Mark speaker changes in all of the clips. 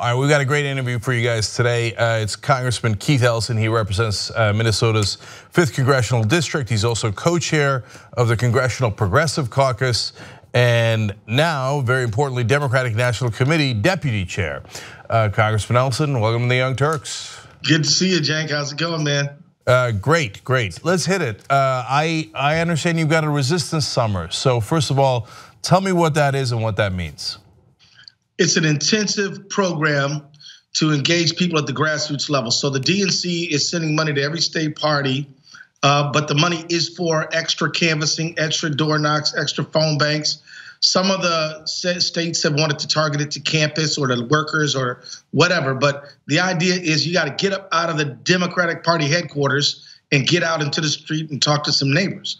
Speaker 1: All right, we've got a great interview for you guys today. It's Congressman Keith Ellison. He represents Minnesota's 5th Congressional District. He's also co-chair of the Congressional Progressive Caucus, and now, very importantly, Democratic National Committee Deputy Chair. Congressman Ellison, welcome to the Young Turks.
Speaker 2: Good to see you, Cenk. How's it going, man?
Speaker 1: Great. Let's hit it. I understand you've got a resistance summer. So first of all, tell me what that is and what that means.
Speaker 2: It's an intensive program to engage people at the grassroots level. So the DNC is sending money to every state party, but the money is for extra canvassing, extra door knocks, extra phone banks. Some of the states have wanted to target it to campus or to workers or whatever. But the idea is you got to get up out of the Democratic Party headquarters and get out into the street and talk to some neighbors.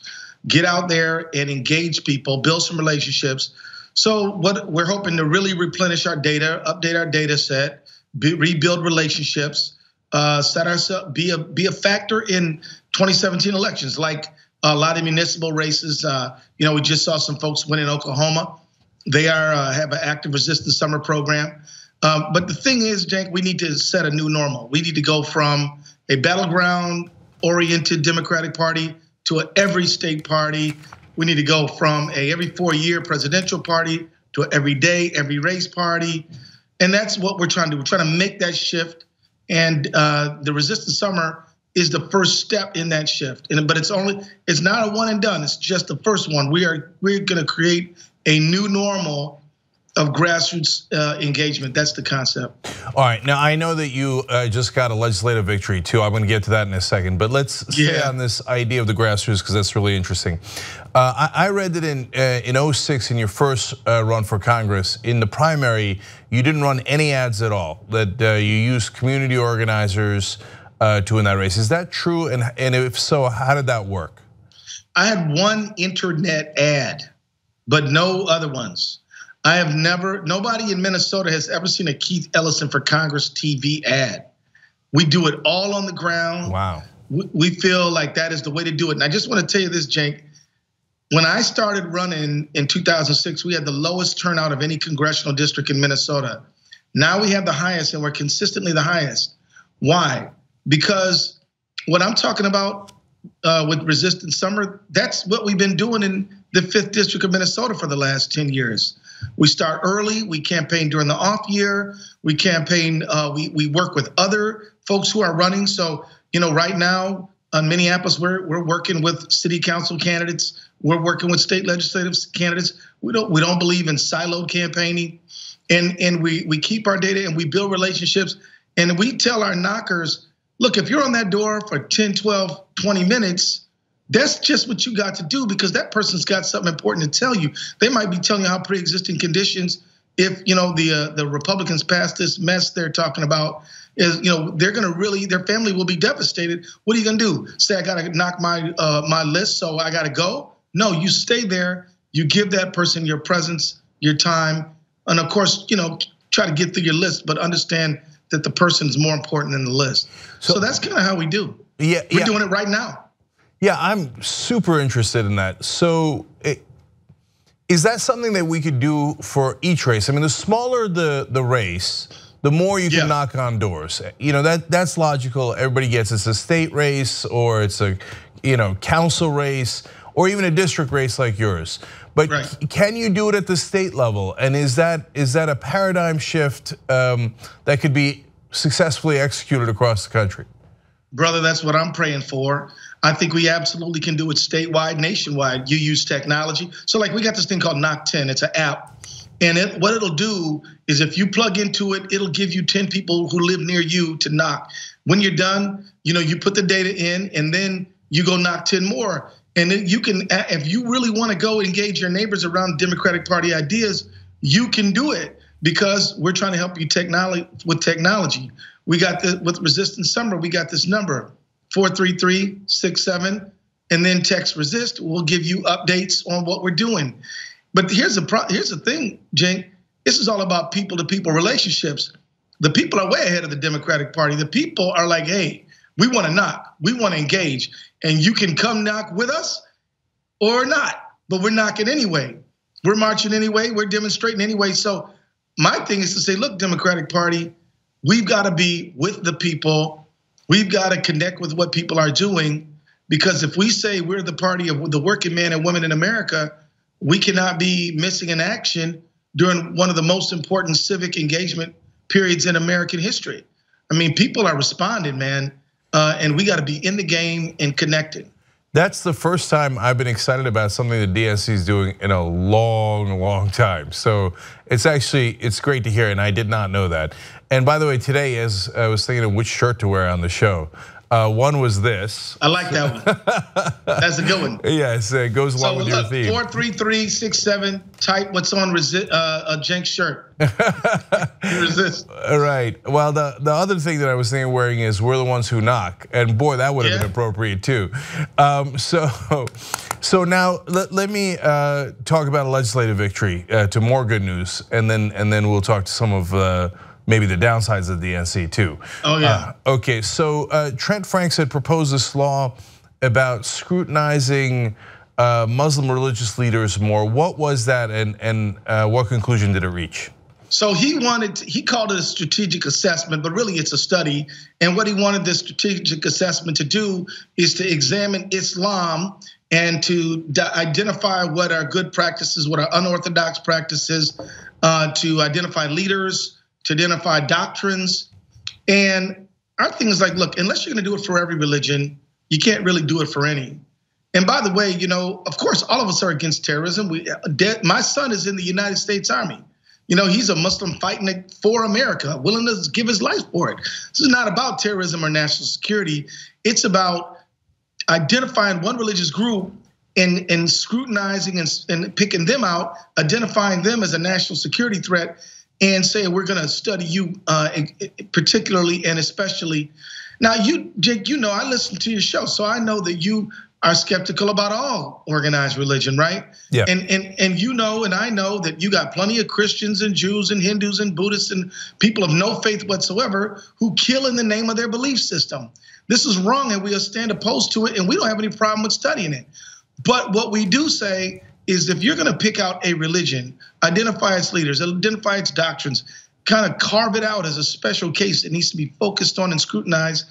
Speaker 2: Get out there and engage people, build some relationships. So what we're hoping to really replenish our data, update our data set, rebuild relationships, set ourselves, be a factor in 2017 elections, like a lot of municipal races. We just saw some folks win in Oklahoma. They have an active resistance summer program. But the thing is, Cenk, we need to set a new normal. We need to go from a battleground-oriented Democratic Party to an every state party. We need to go from a every 4-year presidential party to an every day, every race party. And that's what we're trying to do. We're trying to make that shift. And the resistance summer is the first step in that shift. But it's not a one and done. It's just the first one. We're going to create a new normal of grassroots engagement. That's the concept.
Speaker 1: All right, now I know that you just got a legislative victory too. I'm going to get to that in a second, but let's stay on this idea of the grassroots because that's really interesting. I read that in 06, in your first run for Congress, in the primary, you didn't run any ads at all, that you used community organizers to win that race. Is that true? And if so, how did that work?
Speaker 2: I had one internet ad, but no other ones. Nobody in Minnesota has ever seen a Keith Ellison for Congress TV ad. We do it all on the ground.
Speaker 1: Wow.
Speaker 2: We feel like that is the way to do it. And I just want to tell you this, Cenk. When I started running in 2006, we had the lowest turnout of any congressional district in Minnesota. Now we have the highest, and we're consistently the highest. Why? Because what I'm talking about with Resistance Summer, that's what we've been doing in the 5th District of Minnesota for the last 10 years. We start early, we campaign during the off year, we campaign, we work with other folks who are running. So, right now in Minneapolis, we're working with city council candidates, we're working with state legislative candidates. We don't believe in siloed campaigning, and we keep our data and we build relationships, and we tell our knockers, look, if you're on that door for 10, 12, 20 minutes, that's just what you got to do because that person's got something important to tell you. They might be telling you how pre-existing conditions, if the Republicans pass this mess they're talking about, is they're going to really, their family will be devastated. What are you going to do? Say I got to knock my list, so I got to go? No, you stay there. You give that person your presence, your time, and of course, try to get through your list, but understand that the person is more important than the list. So that's kind of how we do.
Speaker 1: Yeah,
Speaker 2: we're doing it right now.
Speaker 1: Yeah, I'm super interested in that. So is that something that we could do for each race? I mean, the smaller the race, the more you can knock on doors. That's logical. Everybody gets it's a state race or it's a council race or even a district race like yours. But can you do it at the state level? And is that a paradigm shift that could be successfully executed across the country?
Speaker 2: Brother, that's what I'm praying for. I think we absolutely can do it statewide, nationwide. You use technology. So like we got this thing called Knock 10. It's an app. And what it'll do is if you plug into it, it'll give you 10 people who live near you to knock. When you're done, you put the data in and then you go knock 10 more. And then you can, if you really want to go engage your neighbors around Democratic Party ideas, you can do it because we're trying to help you with technology. We got with Resistance Summer, we got this number, 43367, and then text resist. We'll give you updates on what we're doing. But here's the thing, Cenk. This is all about people-to-people relationships. The people are way ahead of the Democratic Party. The people are like, hey, we want to knock, we want to engage, and you can come knock with us or not, but we're knocking anyway. We're marching anyway, we're demonstrating anyway. So my thing is to say, look, Democratic Party, we've got to be with the people. We've got to connect with what people are doing, because if we say we're the party of the working man and women in America, we cannot be missing in action during one of the most important civic engagement periods in American history. I mean, people are responding, man, and we got to be in the game and connected.
Speaker 1: That's the first time I've been excited about something the DNC is doing in a long, long time. So it's great to hear, and I did not know that. And by the way, today, as I was thinking of which shirt to wear on the show, one was this.
Speaker 2: I like that one. That's a good one.
Speaker 1: Yes, it goes along with your theme.
Speaker 2: 43367, type what's on Cenk's shirt. Resist.
Speaker 1: All right. Well, the other thing that I was thinking of wearing is "We're the ones who knock," and boy, that would have been appropriate too. So now let me talk about a legislative victory to more good news, and then we'll talk to some of maybe the downsides of the DNC too.
Speaker 2: Oh yeah.
Speaker 1: Okay, so Trent Franks had proposed this law about scrutinizing Muslim religious leaders more. What was that, and what conclusion did it reach?
Speaker 2: So he called it a strategic assessment, but really it's a study. And what he wanted this strategic assessment to do is to examine Islam and to identify what are good practices, what are unorthodox practices, to identify leaders, to identify doctrines. And our thing is like, look, unless you're gonna do it for every religion, you can't really do it for any. And by the way, of course, all of us are against terrorism. My son is in the United States Army. He's a Muslim fighting for America, willing to give his life for it. This is not about terrorism or national security. It's about identifying one religious group and scrutinizing and picking them out, identifying them as a national security threat, and say we're going to study you particularly and especially. Now, Jake, I listen to your show, so I know that you are skeptical about all organized religion, right?
Speaker 1: Yeah.
Speaker 2: And and I know that you got plenty of Christians and Jews and Hindus and Buddhists and people of no faith whatsoever who kill in the name of their belief system. This is wrong, and we'll stand opposed to it, and we don't have any problem with studying it. But what we do say is, if you're going to pick out a religion, identify its leaders, identify its doctrines, kind of carve it out as a special case that needs to be focused on and scrutinized,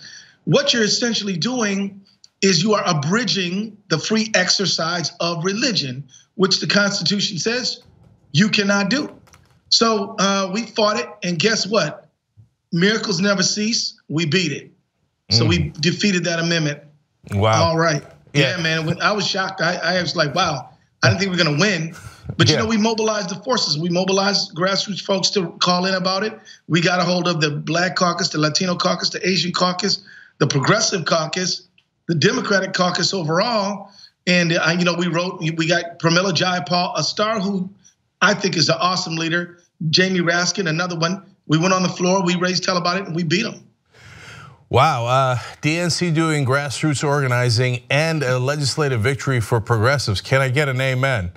Speaker 2: what you're essentially doing is you are abridging the free exercise of religion, which the Constitution says you cannot do. So we fought it, and guess what? Miracles never cease. We beat it. So we defeated that amendment.
Speaker 1: Wow.
Speaker 2: All right. Yeah, man. When I was shocked. I was like, wow. I didn't think we were gonna win. But we mobilized the forces. We mobilized grassroots folks to call in about it. We got a hold of the Black Caucus, the Latino Caucus, the Asian Caucus, the Progressive Caucus, the Democratic Caucus overall. And we got Pramila Jayapal, a star who I think is an awesome leader. Jamie Raskin, another one. We went on the floor, we raised hell about it, and we beat them.
Speaker 1: Wow, DNC doing grassroots organizing and a legislative victory for progressives. Can I get an amen?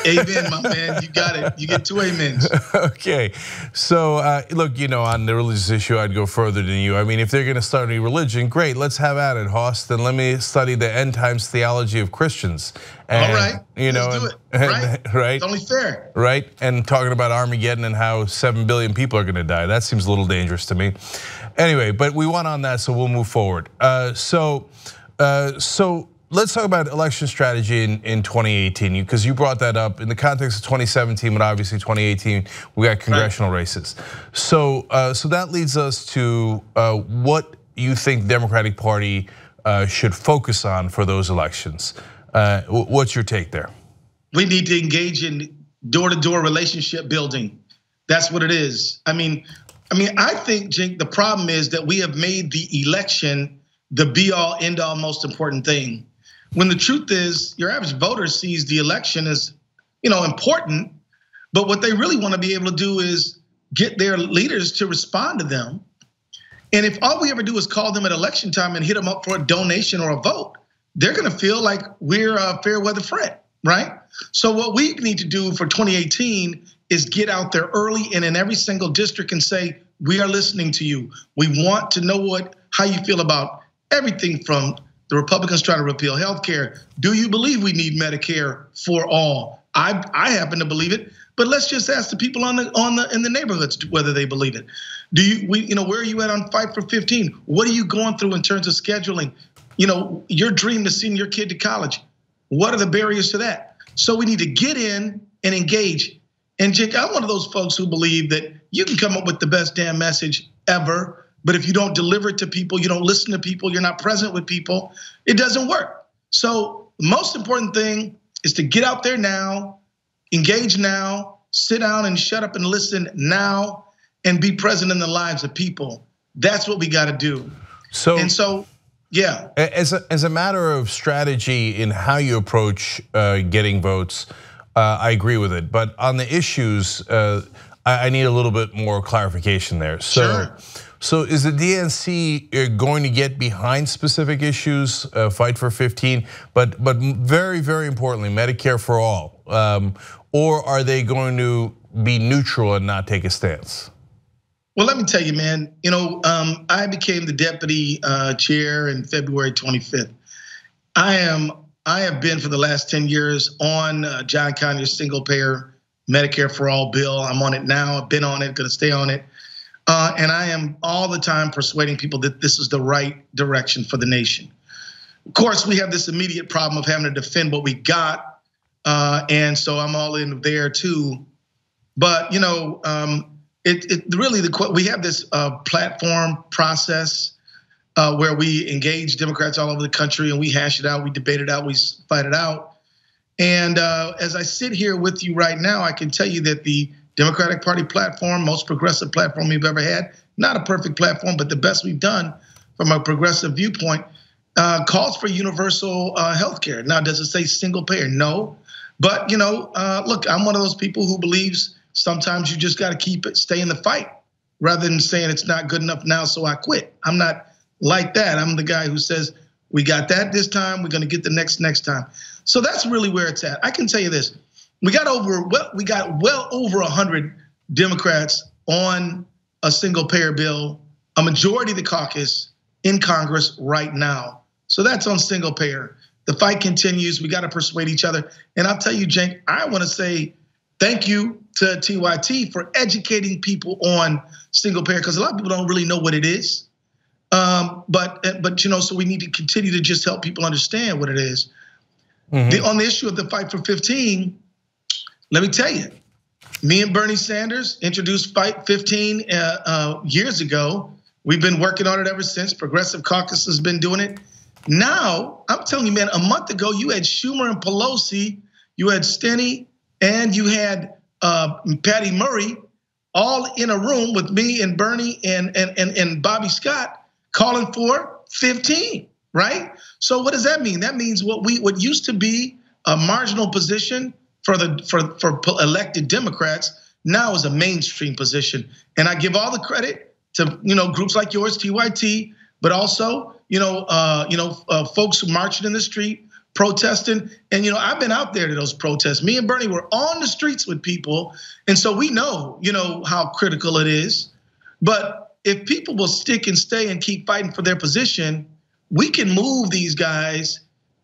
Speaker 2: Amen, my man, you got it. You get 2 amens.
Speaker 1: Okay, so look, on the religious issue, I'd go further than you. I mean, if they're gonna start a religion, great, let's have at it, Hoss. Then let me study the end times theology of Christians.
Speaker 2: And, all right, let's do it, right?
Speaker 1: Right?
Speaker 2: It's only fair.
Speaker 1: Right, and talking about Armageddon and how 7 billion people are gonna die. That seems a little dangerous to me. Anyway, but we won on that, so we'll move forward. So let's talk about election strategy in 2018, because you brought that up in the context of 2017, but obviously 2018 we got congressional races. So that leads us to what you think the Democratic Party should focus on for those elections. What's your take there?
Speaker 2: We need to engage in door-to-door relationship building. That's what it is. I mean, I think, Cenk, the problem is that we have made the election the be-all, end-all, most important thing. When the truth is, your average voter sees the election as, important, but what they really want to be able to do is get their leaders to respond to them. And if all we ever do is call them at election time and hit them up for a donation or a vote, they're going to feel like we're a fair weather friend, right? So what we need to do for 2018 is get out there early and in every single district and say, we are listening to you. We want to know how you feel about everything from the Republicans trying to repeal health care. Do you believe we need Medicare for all? I happen to believe it, But let's just ask the people in the neighborhoods whether they believe it. Where are you at on Fight for 15? What are you going through in terms of scheduling? Your dream to send your kid to college. What are the barriers to that? So we need to get in and engage. And Cenk, I'm one of those folks who believe that you can come up with the best damn message ever, but if you don't deliver it to people, you don't listen to people, you're not present with people, it doesn't work. So the most important thing is to get out there now, engage now, sit down and shut up and listen now, and be present in the lives of people. That's what we got to do. Yeah.
Speaker 1: As a matter of strategy in how you approach getting votes, I agree with it. But on the issues, I need a little bit more clarification there.
Speaker 2: Sure.
Speaker 1: So is the DNC going to get behind specific issues, Fight for 15, but very, very importantly, Medicare for all? Or are they going to be neutral and not take a stance?
Speaker 2: Well, let me tell you, man, I became the deputy chair in February 25th. I have been for the last 10 years on John Conyers' single payer Medicare for all bill. I'm on it now, I've been on it, gonna stay on it. And I am all the time persuading people that this is the right direction for the nation. Of course, we have this immediate problem of having to defend what we got. And so I'm all in there too. But we have this platform process where we engage Democrats all over the country and we hash it out, we debate it out, we fight it out. And as I sit here with you right now, I can tell you that the Democratic Party platform, most progressive platform we've ever had, not a perfect platform, but the best we've done from a progressive viewpoint, calls for universal health care. Now, does it say single payer? No. But, look, I'm one of those people who believes sometimes you just got to stay in the fight rather than saying it's not good enough now, so I quit. I'm not like that. I'm the guy who says, we got that this time, we're going to get the next time. So that's really where it's at. I can tell you this. We got well over 100 Democrats on a single payer bill, a majority of the caucus in Congress right now. So that's on single payer. The fight continues. We got to persuade each other. And I'll tell you, Cenk, I want to say thank you to TYT for educating people on single payer, because a lot of people don't really know what it is. So we need to continue to just help people understand what it is. Mm-hmm. On the issue of the Fight for 15, let me tell you, me and Bernie Sanders introduced Fight 15 years ago. We've been working on it ever since. Progressive Caucus has been doing it. Now, I'm telling you, man, a month ago, you had Schumer and Pelosi, you had Steny, and you had Patty Murray all in a room with me and Bernie and Bobby Scott calling for 15, right? So what does that mean? That means what used to be a marginal position for elected Democrats now is a mainstream position. And I give all the credit to groups like yours, TYT, but also folks who marching in the street, protesting. And I've been out there to those protests. Me and Bernie were on the streets with people, and so we know how critical it is. But if people will stick and stay and keep fighting for their position, we can move these guys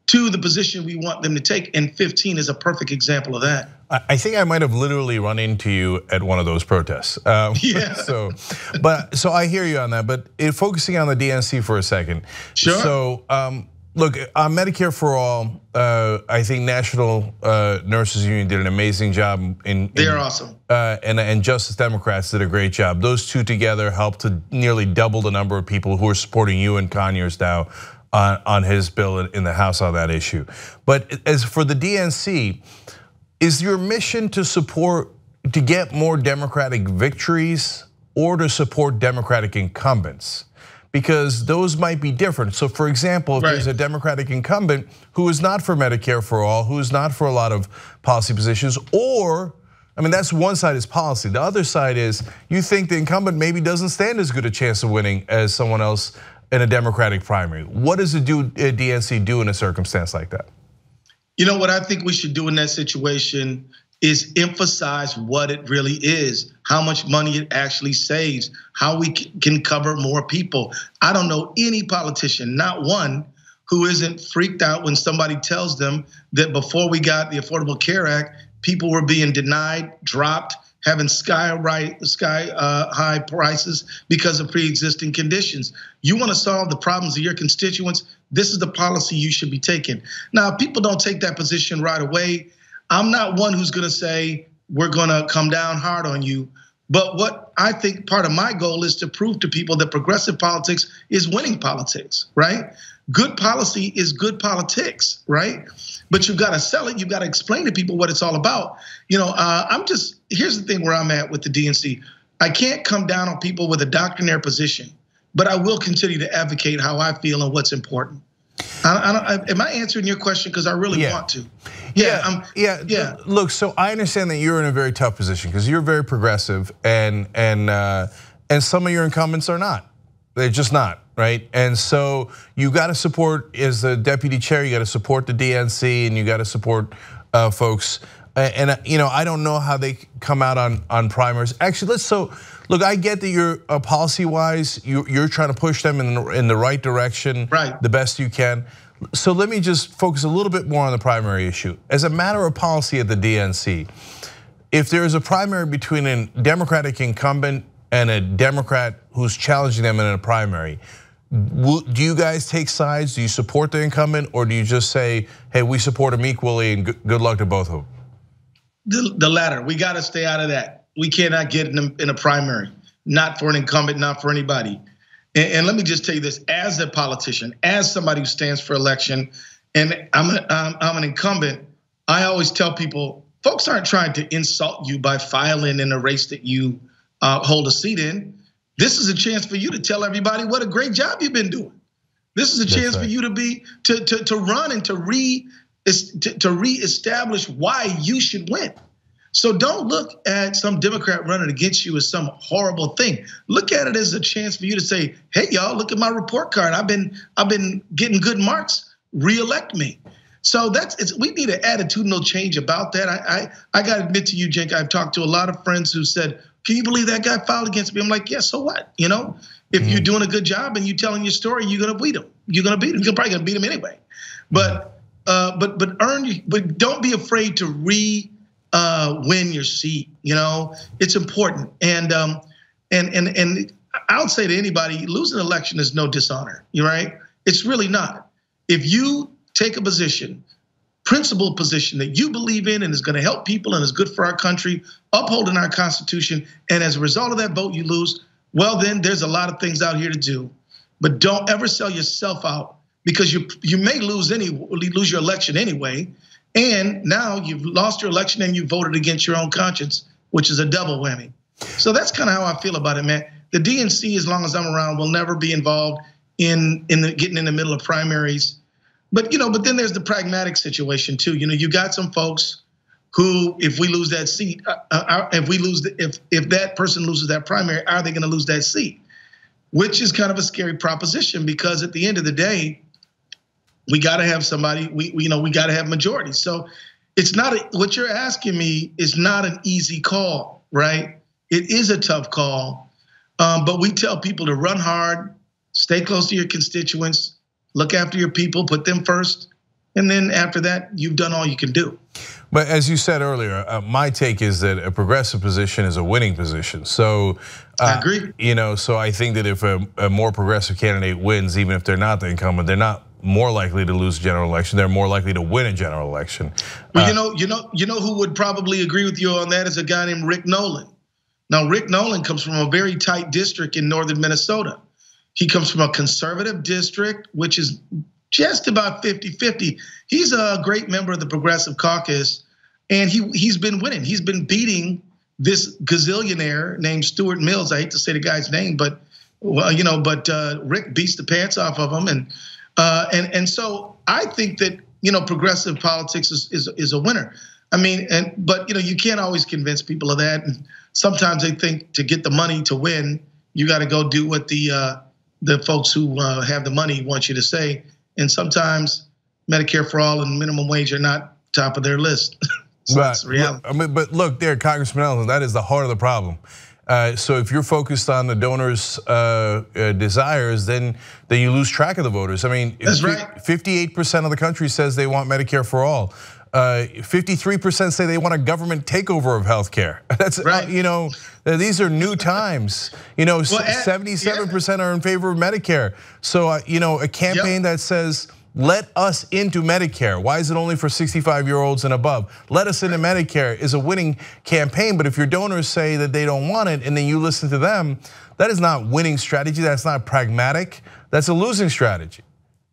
Speaker 2: to the position we want them to take, and 15 is a perfect example of that.
Speaker 1: I think I might have literally run into you at one of those protests.
Speaker 2: Yeah.
Speaker 1: So I hear you on that, but focusing on the DNC for a second.
Speaker 2: Sure.
Speaker 1: So look, on Medicare for All, I think National Nurses Union did an amazing job.
Speaker 2: They're awesome.
Speaker 1: And Justice Democrats did a great job. Those two together helped to nearly double the number of people who are supporting you and Conyers now on his bill in the House on that issue. But as for the DNC, is your mission to get more Democratic victories or to support Democratic incumbents? Because those might be different. So for example, if there's a Democratic incumbent who is not for Medicare for all, who is not for a lot of policy positions, that's one side is policy. The other side is you think the incumbent maybe doesn't stand as good a chance of winning as someone else in a Democratic primary. What does the DNC do in a circumstance like that?
Speaker 2: What I think we should do in that situation is emphasize what it really is, how much money it actually saves, how we can cover more people. I don't know any politician, not one, who isn't freaked out when somebody tells them that before we got the Affordable Care Act, people were being denied, dropped, having sky high prices because of pre-existing conditions. You want to solve the problems of your constituents, this is the policy you should be taking. Now, people don't take that position right away. I'm not one who's gonna say, we're gonna come down hard on you. But what I think part of my goal is to prove to people that progressive politics is winning politics, right? Good policy is good politics, right? But you've got to sell it. You've got to explain to people what it's all about. Here's the thing where I'm at with the DNC. I can't come down on people with a doctrinaire position, but I will continue to advocate how I feel and what's important. Am I answering your question? Because I really want to.
Speaker 1: Yeah. Look, so I understand that you're in a very tough position because you're very progressive, and some of your incumbents are not. They're just not, right? And so you got to support, as the deputy chair, you got to support the DNC, and you got to support folks. And I don't know how they come out on primaries. Actually, look, I get that you're policy-wise, you're trying to push them in the right direction,
Speaker 2: right,
Speaker 1: the best you can. So let me just focus a little bit more on the primary issue. As a matter of policy at the DNC, if there is a primary between a Democratic incumbent and a Democrat who's challenging them in a primary, do you guys take sides? Do you support the incumbent, or do you just say, hey, we support them equally and good luck to both of them?
Speaker 2: The latter. We got to stay out of that. We cannot get in a primary, not for an incumbent, not for anybody. And let me just tell you this: as a politician, as somebody who stands for election, and I'm an incumbent, I always tell people, folks aren't trying to insult you by filing in a race that you hold a seat in. This is a chance for you to tell everybody what a great job you've been doing. This is a chance for you to run and to reestablish why you should win. So don't look at some Democrat running against you as some horrible thing. Look at it as a chance for you to say, hey, y'all, look at my report card. I've been getting good marks. Re-elect me. So we need an attitudinal change about that. I got to admit to you, Cenk, I've talked to a lot of friends who said, can you believe that guy filed against me? I'm like, yeah, so what? If you're doing a good job and you're telling your story, you're gonna beat him. You're probably gonna beat him anyway. But don't be afraid to win your seat. It's important. And I'll say to anybody, losing an election is no dishonor. You're right. It's really not. If you take a position, principled position that you believe in and is going to help people and is good for our country, upholding our Constitution, and as a result of that vote you lose, well then there's a lot of things out here to do. But don't ever sell yourself out, because you may lose your election anyway, and now you've lost your election and you voted against your own conscience, which is a double whammy. So that's kind of how I feel about it, man. The DNC, as long as I'm around, will never be involved in getting in the middle of primaries. But then there's the pragmatic situation too. You got some folks who, if we lose that seat, if that person loses that primary, are they going to lose that seat? Which is kind of a scary proposition, because at the end of the day, we got to have somebody. We got to have majority. So it's not what you're asking me is not an easy call, right? It is a tough call, but we tell people to run hard, stay close to your constituents. Look after your people, put them first, and then after that, you've done all you can do.
Speaker 1: But as you said earlier, my take is that a progressive position is a winning position. So
Speaker 2: I agree.
Speaker 1: So I think that if a more progressive candidate wins, even if they're not the incumbent, they're not more likely to lose a general election. They're more likely to win a general election.
Speaker 2: Well, you know who would probably agree with you on that is a guy named Rick Nolan. Now, Rick Nolan comes from a very tight district in northern Minnesota. He comes from a conservative district, which is just about 50-50. He's a great member of the Progressive Caucus, and he's been winning. He's been beating this gazillionaire named Stuart Mills. I hate to say the guy's name, but Rick beats the pants off of him, and so I think that progressive politics is a winner. I mean, but you can't always convince people of that. And sometimes they think to get the money to win, you got to go do what the folks who have the money want you to say. And sometimes Medicare for all and minimum wage are not top of their list. So that's reality.
Speaker 1: But look there, Congressman Ellison, that is the heart of the problem. So if you're focused on the donors' desires, then you lose track of the voters. I mean,
Speaker 2: that's right.
Speaker 1: 58% of the country says they want Medicare for all. 53% say they want a government takeover of healthcare. That's
Speaker 2: right.
Speaker 1: These are new times. 77% are in favor of Medicare. So a campaign that says, let us into Medicare. Why is it only for 65-year-olds and above? Let us into Medicare is a winning campaign, but if your donors say that they don't want it and then you listen to them, that is not winning strategy, that's not pragmatic, that's a losing strategy.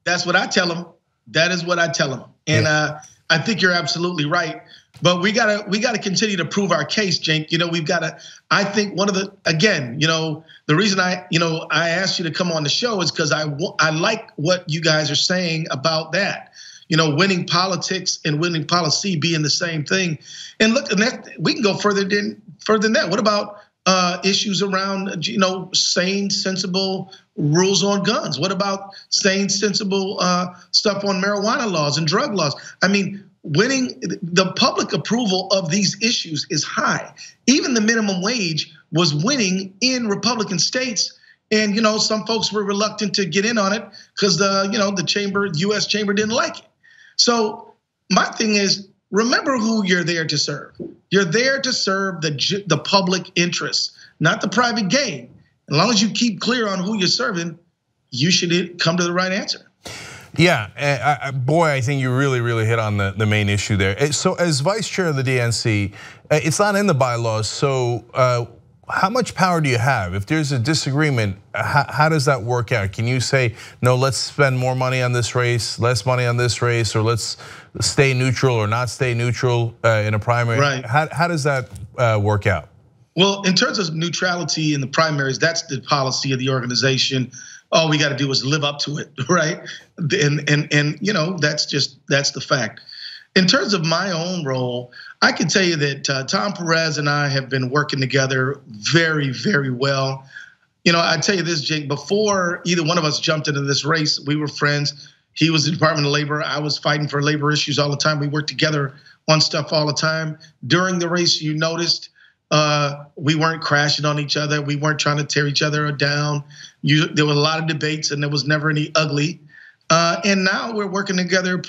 Speaker 2: That's what I tell them. That is what I tell them. And I think you're absolutely right. But we gotta continue to prove our case, Cenk. We've gotta. I think the reason I asked you to come on the show is because I like what you guys are saying about that. Winning politics and winning policy being the same thing. And look, we can go further than that. What about issues around sane, sensible rules on guns? What about sane, sensible stuff on marijuana laws and drug laws? I mean, winning the public approval of these issues is high. Even the minimum wage was winning in Republican states, and some folks were reluctant to get in on it because the U.S. chamber didn't like it. So my thing is, remember who you're there to serve. You're there to serve the public interest, not the private gain. As long as you keep clear on who you're serving, you should come to the right answer.
Speaker 1: Yeah, boy, I think you really hit on the main issue there. So as vice chair of the DNC, it's not in the bylaws, so how much power do you have? If there's a disagreement, how does that work out? Can you say, no, let's spend more money on this race, less money on this race, or let's stay neutral or not stay neutral in a primary?
Speaker 2: Right.
Speaker 1: How does that work out?
Speaker 2: Well, in terms of neutrality in the primaries, that's the policy of the organization. All we got to do is live up to it, right? And that's the fact. In terms of my own role, I can tell you that Tom Perez and I have been working together very well. I tell you this, Jake, before either one of us jumped into this race, we were friends. He was the Department of Labor. I was fighting for labor issues all the time. We worked together on stuff all the time. During the race, you noticed we weren't crashing on each other. We weren't trying to tear each other down. There were a lot of debates and there was never any ugly. And now we're working together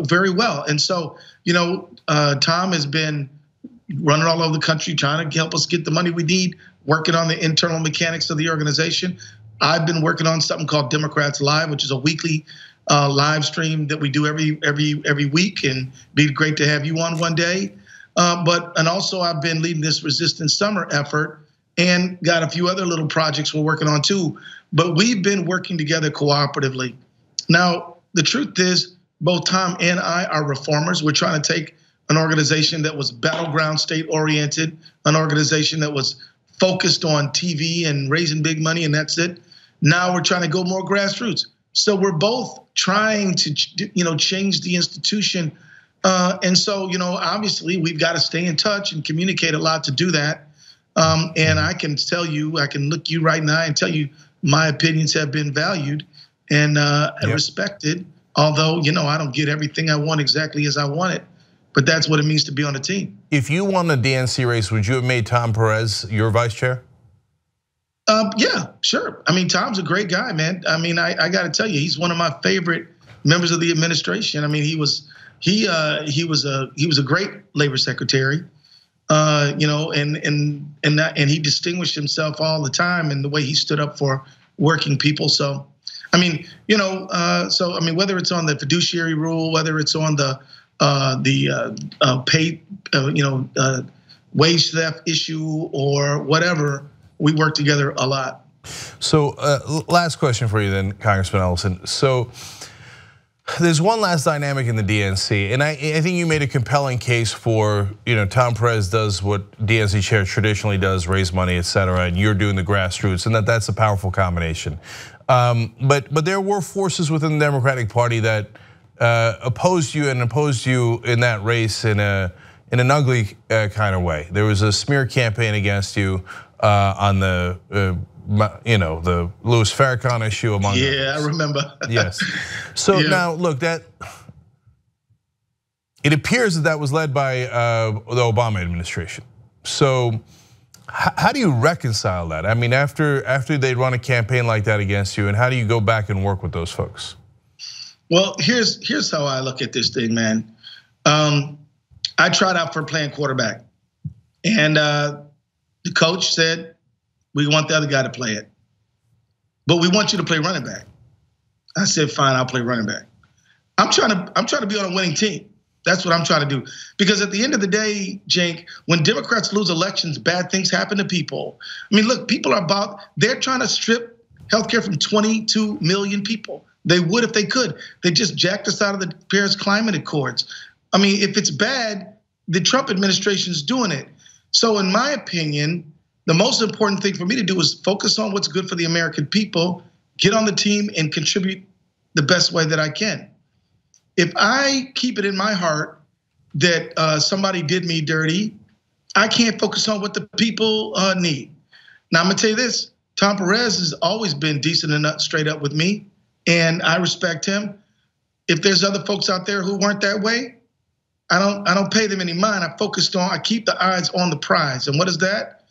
Speaker 2: very well. And so, Tom has been running all over the country trying to help us get the money we need, working on the internal mechanics of the organization. I've been working on something called Democrats Live, which is a weekly live stream that we do every week, and be great to have you on one day. And also I've been leading this Resistance Summer effort and got a few other little projects we're working on too. But we've been working together cooperatively. Now, the truth is, both Tom and I are reformers. We're trying to take an organization that was battleground state oriented, an organization that was focused on TV and raising big money, and that's it. Now we're trying to go more grassroots. So we're both trying to, change the institution. And so, obviously we've got to stay in touch and communicate a lot to do that. And I can tell you, I can look you right now and tell you my opinions have been valued and respected. Although, I don't get everything I want exactly as I want it, but that's what it means to be on a team.
Speaker 1: If you won the DNC race, would you have made Tom Perez your vice chair?
Speaker 2: Yeah, sure. I mean, Tom's a great guy, man. I mean, I got to tell you, he's one of my favorite members of the administration. I mean, he was a great labor secretary, and he distinguished himself all the time in the way he stood up for working people. So, I mean, whether it's on the fiduciary rule, whether it's on the wage theft issue or whatever, we work together a lot.
Speaker 1: So, last question for you then, Congressman Ellison. So, there's one last dynamic in the DNC, and I think you made a compelling case for, Tom Perez does what DNC chair traditionally does, raise money, et cetera, and you're doing the grassroots, and that's a powerful combination. But there were forces within the Democratic Party that opposed you in that race in an ugly kind of way. There was a smear campaign against you on the Louis Farrakhan issue among others.
Speaker 2: Yeah, I remember.
Speaker 1: Yes. So now look, that it appears that was led by the Obama administration. So how do you reconcile that? I mean, after they run a campaign like that against you, and how do you go back and work with those folks?
Speaker 2: Well, here's how I look at this thing, man. I tried out for playing quarterback, and the coach said, "We want the other guy to play it, but we want you to play running back." I said, "Fine, I'll play running back." I'm trying to be on a winning team. That's what I'm trying to do. Because at the end of the day, Cenk, when Democrats lose elections, bad things happen to people. I mean, look, they're trying to strip healthcare from 22 million people. They would if they could. They just jacked us out of the Paris Climate Accords. I mean, if it's bad, the Trump administration is doing it. So in my opinion, the most important thing for me to do is focus on what's good for the American people, get on the team and contribute the best way that I can. If I keep it in my heart that somebody did me dirty, I can't focus on what the people need. Now, I'm gonna tell you this, Tom Perez has always been decent and straight up with me, and I respect him. If there's other folks out there who weren't that way, I don't pay them any mind. I keep the eyes on the prize. And what is that?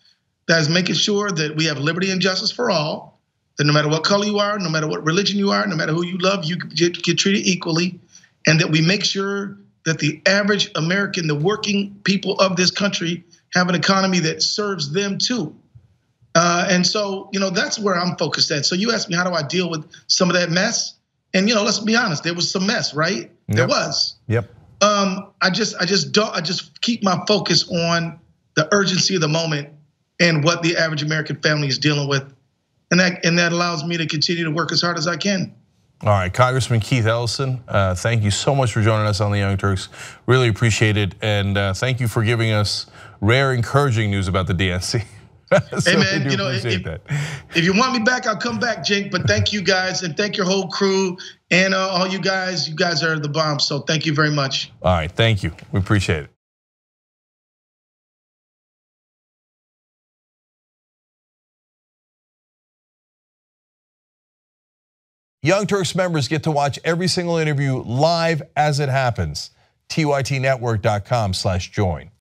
Speaker 2: That is making sure that we have liberty and justice for all, that no matter what color you are, no matter what religion you are, no matter who you love, you get treated equally. And that we make sure that the average American, the working people of this country, have an economy that serves them too. And so, that's where I'm focused at. So you asked me, how do I deal with some of that mess? And let's be honest, there was some mess, right? Yep. There was.
Speaker 1: Yep.
Speaker 2: I just keep my focus on the urgency of the moment and what the average American family is dealing with, and that allows me to continue to work as hard as I can.
Speaker 1: All right, Congressman Keith Ellison, thank you so much for joining us on the Young Turks. Really appreciate it, and thank you for giving us rare, encouraging news about the DNC. So
Speaker 2: hey man, if you want me back, I'll come back, Cenk. But thank you guys, and thank your whole crew, and all you guys. You guys are the bomb. So thank you very much.
Speaker 1: All right, thank you. We appreciate it. Young Turks members get to watch every single interview live as it happens. TYTnetwork.com/join.